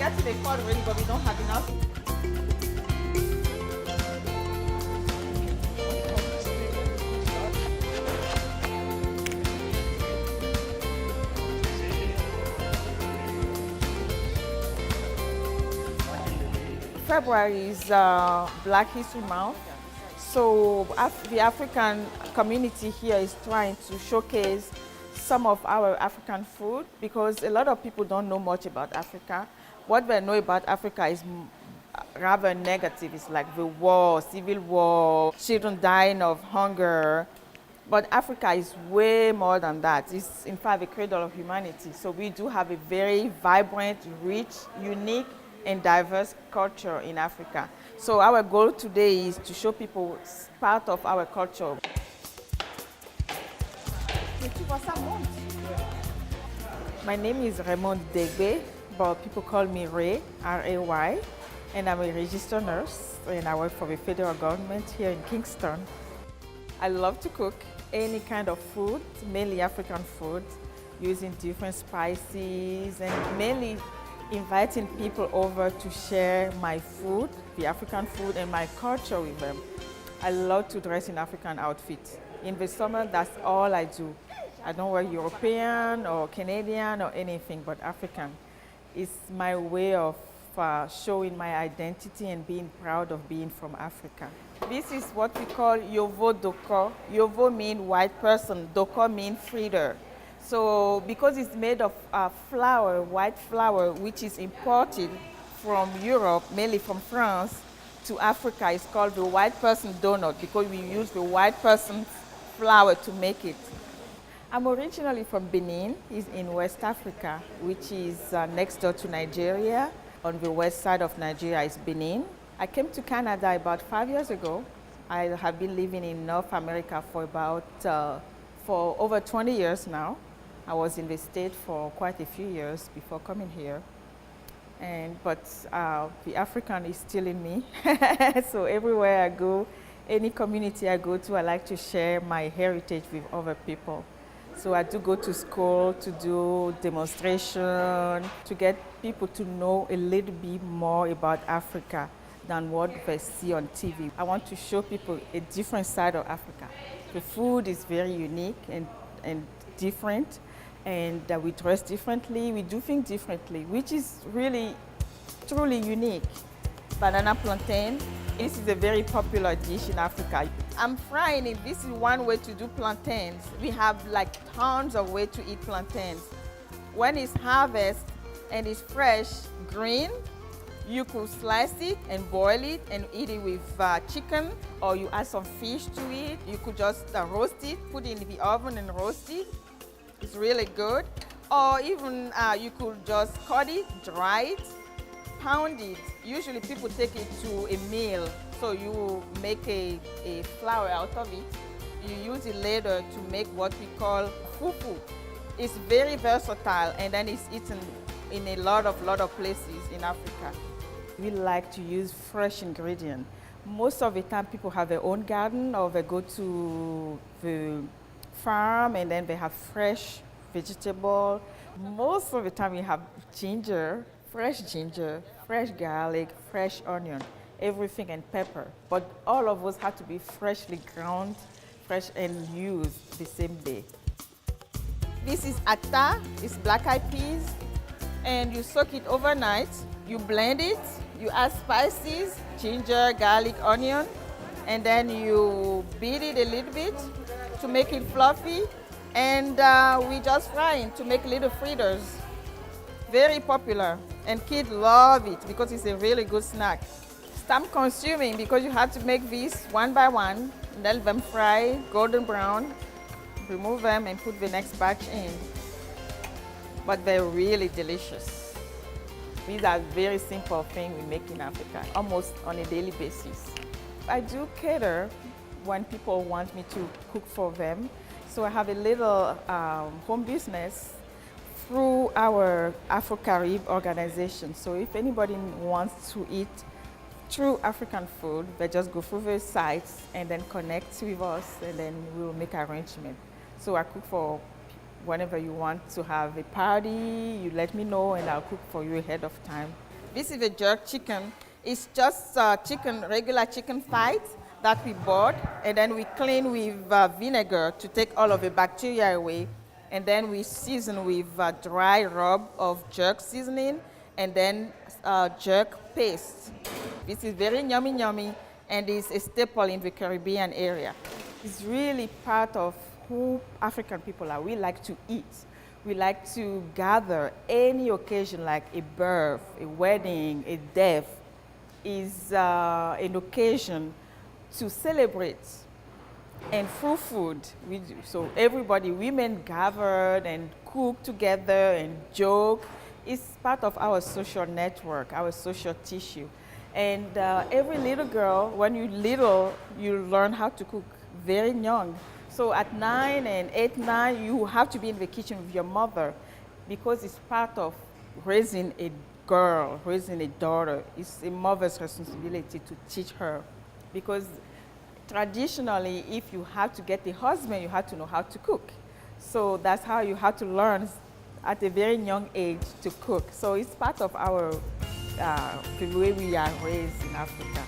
get to the pot already, but we don't have enough. February is Black History Month. So the African community here is trying to showcase some of our African food because a lot of people don't know much about Africa. What they know about Africa is rather negative. It's like the war, civil war, children dying of hunger. But Africa is way more than that. It's in fact the cradle of humanity. So we do have a very vibrant, rich, unique, and diverse culture in Africa. So our goal today is to show people part of our culture. My name is Raymond Degbe, but people call me Ray, R-A-Y, and I'm a registered nurse, and I work for the federal government here in Kingston. I love to cook any kind of food, mainly African food, using different spices, and mainly inviting people over to share my food, the African food, and my culture with them. I love to dress in African outfits. In the summer, that's all I do. I don't wear European or Canadian or anything but African. It's my way of showing my identity and being proud of being from Africa. This is what we call Yovo Doko. Yovo means white person, Doko means fritter. So because it's made of flour, white flour, which is imported from Europe, mainly from France, to Africa, it's called the white person donut because we use the white person's flour to make it. I'm originally from Benin, it's in West Africa, which is next door to Nigeria. On the west side of Nigeria is Benin. I came to Canada about 5 years ago. I have been living in North America for over 20 years now. I was in the state for quite a few years before coming here. But the African is still in me. So everywhere I go, any community I go to, I like to share my heritage with other people. So I do go to school to do demonstration, to get people to know a little bit more about Africa than what they see on TV. I want to show people a different side of Africa. The food is very unique and different, and we dress differently, we do things differently, which is really, truly unique. Banana plantain, this is a very popular dish in Africa. I'm frying it. This is one way to do plantains. We have like tons of ways to eat plantains. When it's harvested and it's fresh, green, you could slice it and boil it and eat it with chicken, or you add some fish to it. You could just roast it, put it in the oven and roast it. It's really good. Or even you could just cut it, dry it, pound it. Usually people take it to a meal. So you make a flour out of it. You use it later to make what we call fufu. It's very versatile, and then it's eaten in a lot of places in Africa. We like to use fresh ingredients. Most of the time people have their own garden, or they go to the farm and then they have fresh vegetable. Most of the time we have ginger, fresh garlic, fresh onion, everything, and pepper. But all of us have to be freshly ground, fresh, and used the same day. This is atta, it's black-eyed peas, and you soak it overnight. You blend it, you add spices, ginger, garlic, onion, and then you beat it a little bit to make it fluffy, and we just fry it to make little fritters. Very popular, and kids love it because it's a really good snack. It's time consuming because you have to make these one by one, let them fry golden brown, remove them and put the next batch in. But they're really delicious. These are very simple things we make in Africa, almost on a daily basis. I do cater when people want me to cook for them. So I have a little home business through our Afro-Carib organization. So if anybody wants to eat true African food, they just go through the sites and then connect with us, and then we'll make arrangements. So I cook for whenever you want to have a party, you let me know and I'll cook for you ahead of time. This is a jerk chicken. It's just chicken, regular chicken fight that we bought, and then we clean with vinegar to take all of the bacteria away, and then we season with dry rub of jerk seasoning, and then jerk paste. This is very yummy, yummy, and is a staple in the Caribbean area. It's really part of who African people are. We like to eat. We like to gather any occasion like a birth, a wedding, a death is an occasion to celebrate. And through food, we do. So everybody, women gathered and cook together and joke. It's part of our social network, our social tissue. And every little girl, when you're little, you learn how to cook very young. So at 9 and 8, 9, you have to be in the kitchen with your mother because it's part of raising a girl, raising a daughter. It's a mother's responsibility to teach her because traditionally, if you have to get a husband, you have to know how to cook. So that's how you have to learn at a very young age to cook. So it's part of our, the way we are raised in Africa.